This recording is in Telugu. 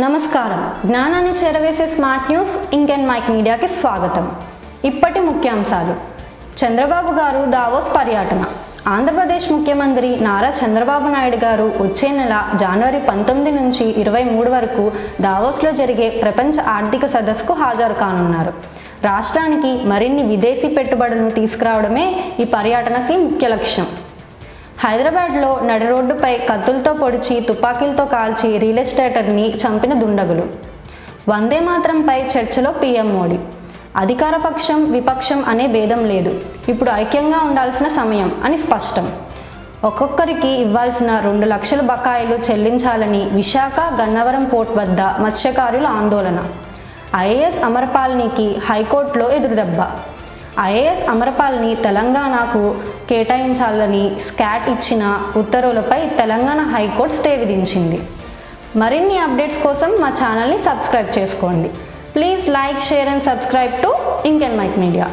నమస్కారం. జ్ఞానాన్ని చేరవేసే smart news ink and mike మీడియాకి స్వాగతం. ఇప్పటి ముఖ్యాంశాలు. చంద్రబాబు గారు దావోస్ పర్యటన. ఆంధ్రప్రదేశ్ ముఖ్యమంత్రి నారా చంద్రబాబు నాయుడు గారు వచ్చే నెల జనవరి 19 నుంచి 23 వరకు దావోస్లో జరిగే ప్రపంచ ఆర్థిక సదస్సుకు హాజరు కానున్నారు. రాష్ట్రానికి మరిన్ని విదేశీ పెట్టుబడులను తీసుకురావడమే ఈ పర్యటనకి ముఖ్య లక్ష్యం. హైదరాబాద్లో నడి రోడ్డుపై కత్తులతో పొడిచి తుపాకీలతో కాల్చి రియల్ ఎస్టేటర్ని చంపిన దుండగులు. వందే మాతరంపై చర్చలో పీఎం మోడీ. అధికార పక్షం విపక్షం అనే భేదం లేదు, ఇప్పుడు ఐక్యంగా ఉండాల్సిన సమయం అని స్పష్టం. ఒక్కొక్కరికి ఇవ్వాల్సిన 2 లక్షల బకాయిలు చెల్లించాలని విశాఖ గన్నవరం పోర్ట్ వద్ద మత్స్యకారుల ఆందోళన. ఐఏఎస్ అమరపాల్నికి హైకోర్టులో ఎదురుదెబ్బ. ఐఏఎస్ అమరపాల్ని తెలంగాణకు కేటాయించాలని స్కాట్ ఇచ్చిన ఉత్తర్వులపై తెలంగాణ హైకోర్టు స్టే విధించింది. మరిన్ని అప్డేట్స్ కోసం మా ఛానల్ని సబ్స్క్రైబ్ చేసుకోండి. Please like, share and subscribe to Ink and Mic media.